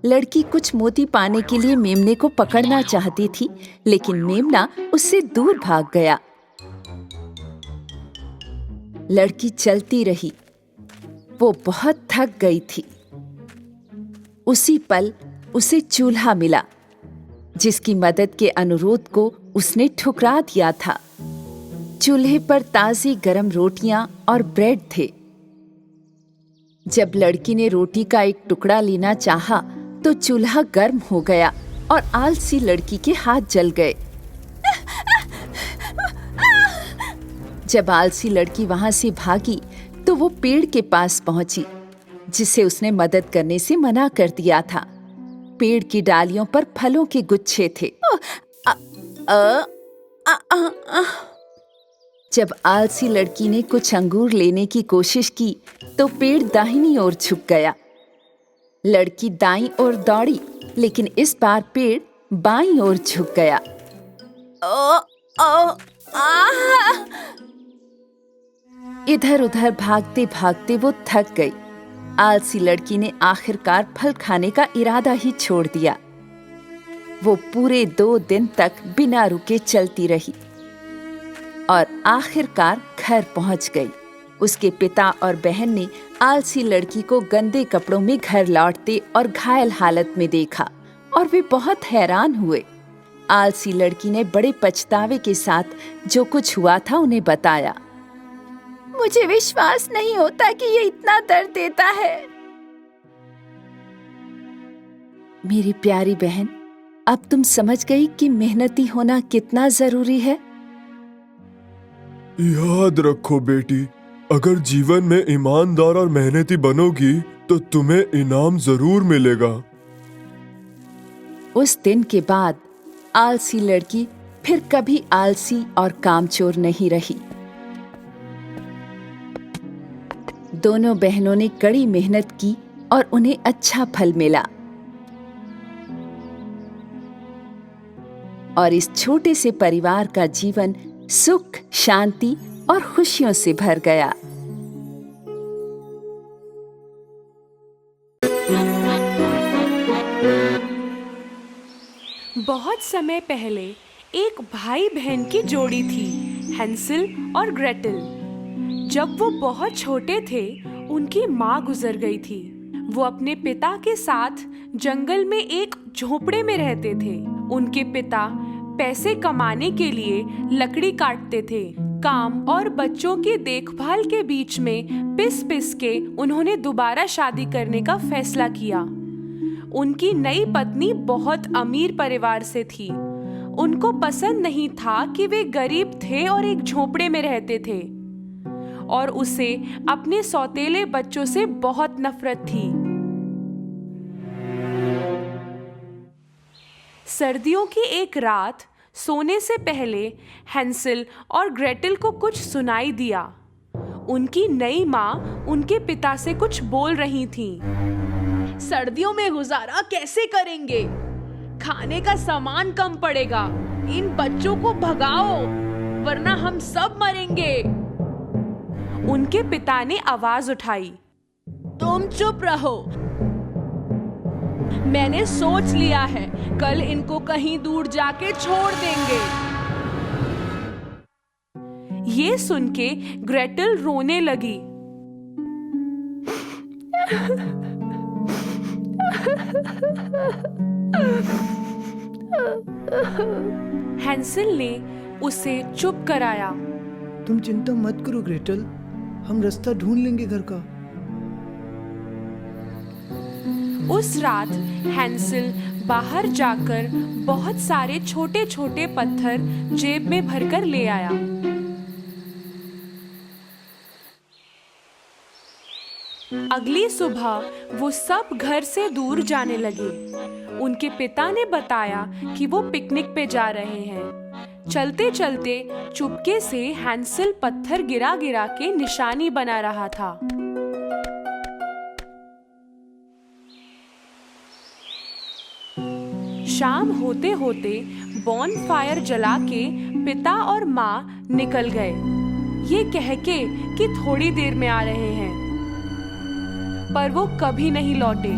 लड़की कुछ मोती पाने के लिए मेमने को पकड़ना चाहती थी, लेकिन मेमना उससे दूर भाग गया। लड़की चलती रही। वो बहुत थक गई थी। उसी पल उसे चूल्हा मिला, जिसकी मदद के अनुरोध को उसने ठुकरा दिया था। चूल्हे पर ताजी गरम रोटियां और ब्रेड थे। जब लड़की ने रोटी का एक टुकड़ा लेना चाहा, तो चूल्हा गर्म हो गया और आलसी लड़की के हाथ जल गए। जब आलसी लड़की वहां से भागी, तो वो पेड़ के पास पहुंची, जिसे उसने मदद करने से मना कर दिया था। पेड़ की डालियों पर फलों के गुच्छे थे। जब आलसी लड़की ने कुछ अंगूर लेने की कोशिश की, तो पेड़ दाहिनी ओर झुक गया। लड़की दाईं ओर दौड़ी, लेकिन इस बार पेड़ बाईं ओर झुक गया। इधर उधर भागते भागते वो थक गई। आलसी लड़की ने आखिरकार फल खाने का इरादा ही छोड़ दिया। वो पूरे 2 दिन तक बिना रुके चलती रही और आखिरकार घर पहुंच गई। उसके पिता और बहन ने आलसी लड़की को गंदे कपड़ों में घर लौटते और घायल हालत में देखा और वे बहुत हैरान हुए। आलसी लड़की ने बड़े पछतावे के साथ जो कुछ हुआ था उन्हें बताया। मुझे विश्वास नहीं होता कि ये इतना दर्द देता है। मेरी प्यारी बहन, अब तुम समझ गई कि मेहनती होना कितना जरूरी है। याद रखो बेटी, अगर जीवन में ईमानदार और मेहनती बनोगी तो तुम्हें इनाम जरूर मिलेगा। उस दिन के बाद आलसी लड़की फिर कभी आलसी और कामचोर नहीं रही। दोनों बहनों ने कड़ी मेहनत की और उन्हें अच्छा फल मिला। और इस छोटे से परिवार का जीवन सुख, शांति और खुशियों से भर गया। बहुत समय पहले एक भाई बहन की जोड़ी थी, हैंसल और ग्रेटल। जब वो बहुत छोटे थे, उनकी माँ गुजर गई थी। वो अपने पिता के साथ जंगल में एक झोपड़े में रहते थे। उनके पिता पैसे कमाने के लिए लकड़ी काटते थे। काम और बच्चों की देखभाल के बीच में पिस पिस के उन्होंने दोबारा शादी करने का फैसला किया। उनकी नई पत्नी बहुत अमीर परिवार से थी। उनको पसंद नहीं था कि वे गरीब थे और एक झोपड़े में रहते थे, और उसे अपने सौतेले बच्चों से बहुत नफरत थी। सर्दियों की एक रात सोने से पहले हैंसल और ग्रेटल को कुछ सुनाई दिया। उनकी नई माँ उनके पिता से कुछ बोल रही थी। सर्दियों में गुजारा कैसे करेंगे? खाने का सामान कम पड़ेगा। इन बच्चों को भगाओ, वरना हम सब मरेंगे। उनके पिता ने आवाज उठाई, तुम चुप रहो। मैंने सोच लिया है, कल इनको कहीं दूर जाके छोड़ देंगे। ये सुन के ग्रेटल रोने लगी। हैंसल ने उसे चुप कराया। तुम चिंता मत करो ग्रेटल, हम रास्ता ढूंढ लेंगे घर का। उस रात हैंसल बाहर जाकर बहुत सारे छोटे छोटे पत्थर जेब में भरकर ले आया। अगली सुबह वो सब घर से दूर जाने लगे। उनके पिता ने बताया कि वो पिकनिक पे जा रहे हैं। चलते चलते चुपके से हैंसल पत्थर गिरा गिरा के निशानी बना रहा था। शाम होते होते बॉनफायर जला के पिता और माँ निकल गए, ये कह के कि थोड़ी देर में आ रहे हैं, पर वो कभी नहीं लौटे।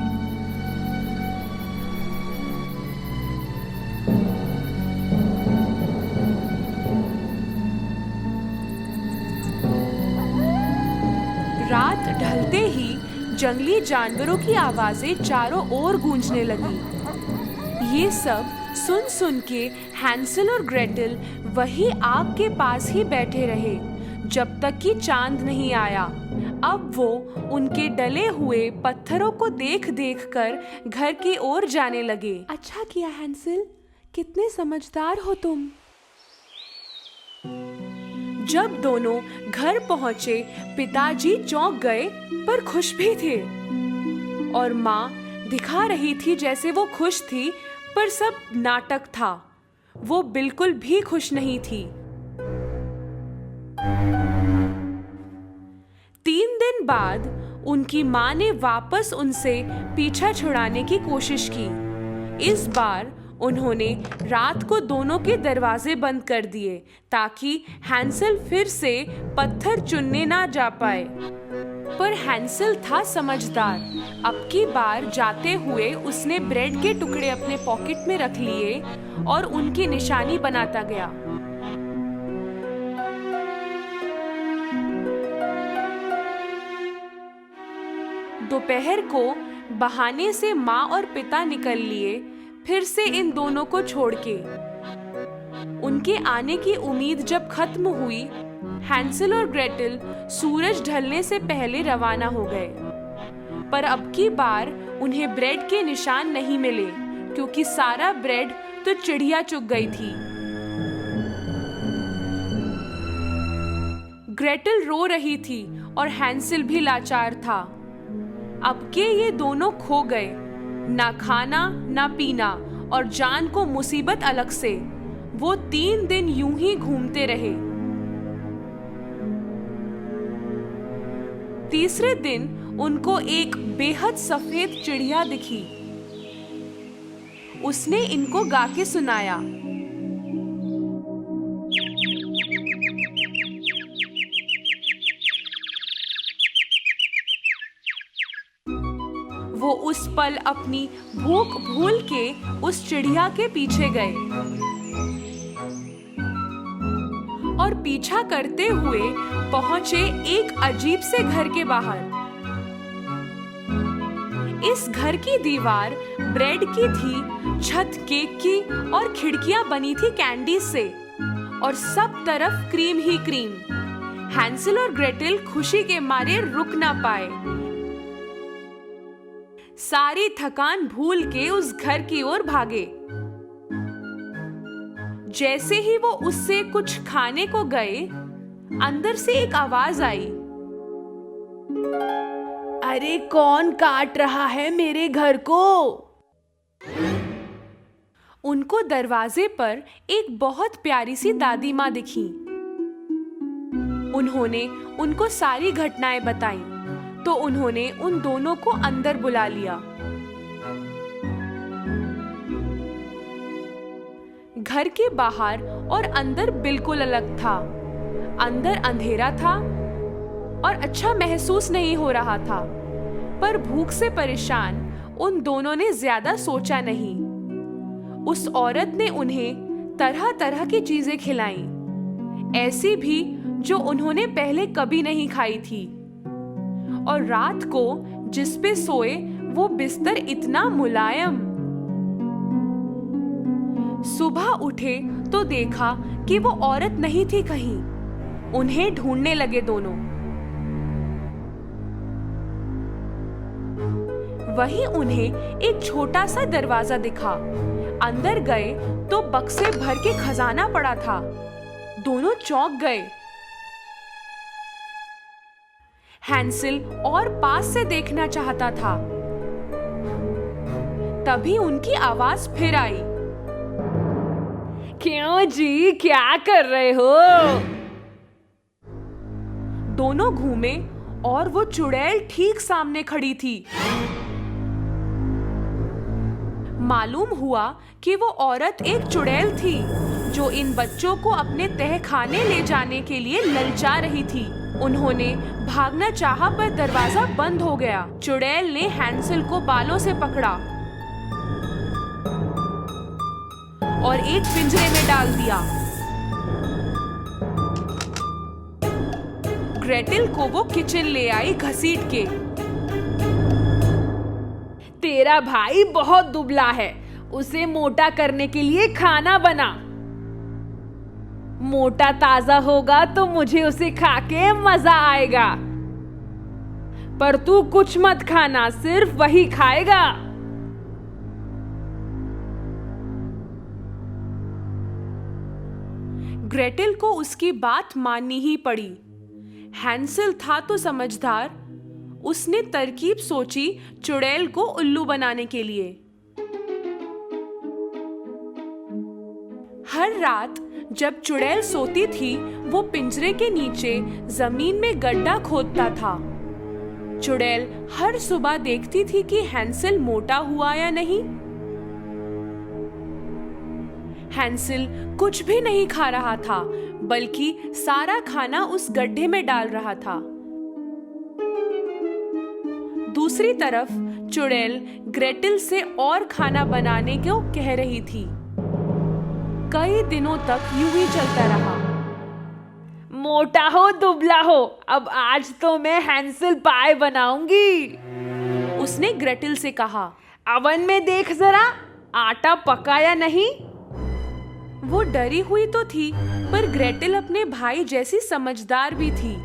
रात ढलते ही जंगली जानवरों की आवाजें चारों ओर गूंजने लगी। ये सब सुन सुन के हैंसल और ग्रेटल वही आग के पास ही बैठे रहे जब तक कि चांद नहीं आया। अब वो उनके डले हुए पत्थरों को देख देख कर घर की ओर जाने लगे। अच्छा किया हैंसल, कितने समझदार हो तुम। जब दोनों घर पहुंचे पिताजी चौंक गए पर खुश भी थे, और माँ दिखा रही थी जैसे वो खुश थी, पर सब नाटक था। वो बिल्कुल भी खुश नहीं थी। 3 दिन बाद उनकी माँ ने वापस उनसे पीछा छुड़ाने की कोशिश की। इस बार उन्होंने रात को दोनों के दरवाजे बंद कर दिए ताकि हैंसल फिर से पत्थर चुनने ना जा पाए। पर हैंसल था समझदार। अब की बार जाते हुए उसने ब्रेड के टुकड़े अपने पॉकेट में रख लिए और उनकी निशानी बनाता गया। दोपहर को बहाने से माँ और पिता निकल लिए, फिर से इन दोनों को छोड़ के। उनके आने की उम्मीद जब खत्म हुई, हैंसल और ग्रेटल सूरज ढलने से पहले रवाना हो गए। पर अब की बार उन्हें ब्रेड के निशान नहीं मिले, क्योंकि सारा ब्रेड तो चिड़िया चुग गई थी। ग्रेटल रो रही थी और हैंसल भी लाचार था। अब के ये दोनों खो गए, ना खाना ना पीना और जान को मुसीबत अलग से। वो 3 दिन यूं ही घूमते रहे। तीसरे दिन उनको एक बेहद सफेद चिड़िया दिखी। उसने इनको गा के सुनाया। वो उस पल अपनी भूख भूल के उस चिड़िया के पीछे गए और पीछा करते हुए पहुंचे एक अजीब से घर के बाहर। इस घर की दीवार ब्रेड की थी, छत केक की और खिड़कियां बनी थी कैंडी से, और सब तरफ क्रीम ही क्रीम। हैंसल और ग्रेटल खुशी के मारे रुक ना पाए। सारी थकान भूल के उस घर की ओर भागे। जैसे ही वो उससे कुछ खाने को गए, अंदर से एक आवाज आई। अरे कौन काट रहा है मेरे घर को? उनको दरवाजे पर एक बहुत प्यारी सी दादी माँ दिखी। उन्होंने उनको सारी घटनाएं बताई, तो उन्होंने उन दोनों को अंदर बुला लिया। घर के बाहर और अंदर बिल्कुल अलग था। अंदर अंधेरा था और अच्छा महसूस नहीं हो रहा था, पर भूख से परेशान उन दोनों ने ज्यादा सोचा नहीं। उस औरत ने उन्हें तरह तरह की चीजें खिलाईं, ऐसी भी जो उन्होंने पहले कभी नहीं खाई थी। और रात को जिस पे सोए वो बिस्तर इतना मुलायम। सुबह उठे तो देखा कि वो औरत नहीं थी कहीं। उन्हें ढूंढने लगे दोनों। वहीं उन्हें एक छोटा सा दरवाजा दिखा। अंदर गए तो बक्से भर के खजाना पड़ा था। दोनों चौंक गए। हैंसल और पास से देखना चाहता था। तभी उनकी आवाज फिर आई। क्यों जी, क्या कर रहे हो? दोनों घूमे और वो चुड़ैल ठीक सामने खड़ी थी। मालूम हुआ कि वो औरत एक चुड़ैल थी जो इन बच्चों को अपने तहखाने ले जाने के लिए ललचा रही थी। उन्होंने भागना चाहा पर दरवाजा बंद हो गया। चुड़ैल ने हैंसल को बालों से पकड़ा और एक पिंजरे में डाल दिया। ग्रेटेल को वो किचन ले आई घसीट के। तेरा भाई बहुत दुबला है, उसे मोटा करने के लिए खाना बना। मोटा ताजा होगा तो मुझे उसे खा के मजा आएगा। पर तू कुछ मत खाना, सिर्फ वही खाएगा। ग्रेटेल को उसकी बात माननी ही पड़ी। हैंसल था तो समझदार। उसने तरकीब सोची चुड़ैल को उल्लू बनाने के लिए। हर रात जब चुड़ैल सोती थी वो पिंजरे के नीचे जमीन में गड्ढा खोदता था। चुड़ैल हर सुबह देखती थी कि हैंसल मोटा हुआ या नहीं। हैंसल कुछ भी नहीं खा रहा था, बल्कि सारा खाना उस गड्ढे में डाल रहा था। दूसरी तरफ चुड़ैल ग्रेटेल से और खाना बनाने को कह रही थी। कई दिनों तक यूं ही चलता रहा। मोटा हो दुबला हो, अब आज तो मैं हैंसल पाए बनाऊंगी। उसने ग्रेटेल से कहा। अवन में देख जरा, आटा पका या नहीं। वो डरी हुई तो थी, पर ग्रेटेल अपने भाई जैसी समझदार भी थी।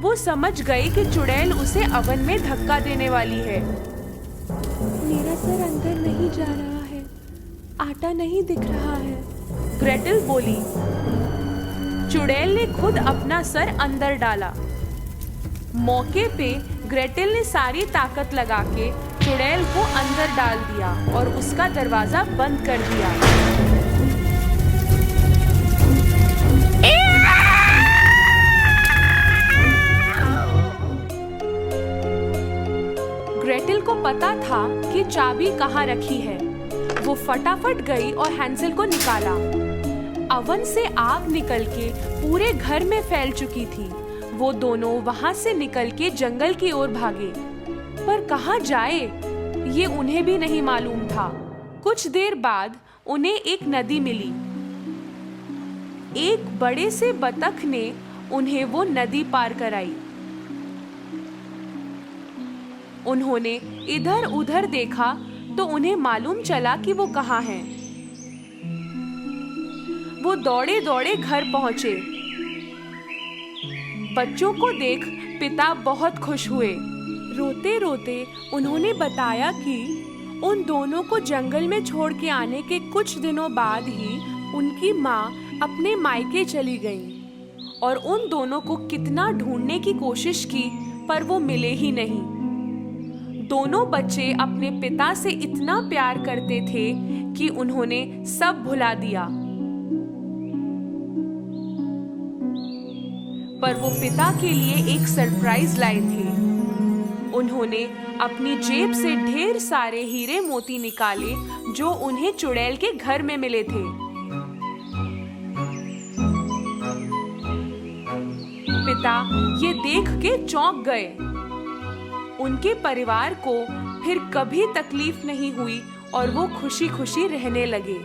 वो समझ गई कि चुड़ैल उसे अवन में धक्का देने वाली है। मेरा सर अंदर नहीं जा रहा है, आटा नहीं दिख रहा है, ग्रेटेल बोली। चुड़ैल ने खुद अपना सर अंदर डाला। मौके पे ग्रेटेल ने सारी ताकत लगा के चुड़ैल को अंदर डाल दिया और उसका दरवाजा बंद कर दिया। ग्रेटेल को पता था कि चाबी कहाँ रखी है। वो फटाफट गई और हैंसल को निकाला। अवन से आग निकल के पूरे घर में फैल चुकी थी। वो दोनों वहां से निकल के जंगल की ओर भागे, पर कहाँ जाए ये उन्हें भी नहीं मालूम था। कुछ देर बाद उन्हें एक नदी मिली। एक बड़े से बतख ने उन्हें वो नदी पार कराई। उन्होंने इधर उधर देखा तो उन्हें मालूम चला कि वो कहाँ हैं। वो दौड़े दौड़े घर पहुंचे। बच्चों को देख पिता बहुत खुश हुए। रोते रोते उन्होंने बताया कि उन दोनों को जंगल में छोड़ के आने के कुछ दिनों बाद ही उनकी माँ अपने मायके चली गई और उन दोनों को कितना ढूंढने की कोशिश की, पर वो मिले ही नहीं। दोनों बच्चे अपने पिता से इतना प्यार करते थे कि उन्होंने सब भुला दिया। पर वो पिता के लिए एक सरप्राइज लाए थे। उन्होंने अपनी जेब से ढेर सारे हीरे मोती निकाले जो उन्हें चुड़ैल के घर में मिले थे। पिता ये देख के चौंक गए। उनके परिवार को फिर कभी तकलीफ नहीं हुई और वो खुशी खुशी रहने लगे।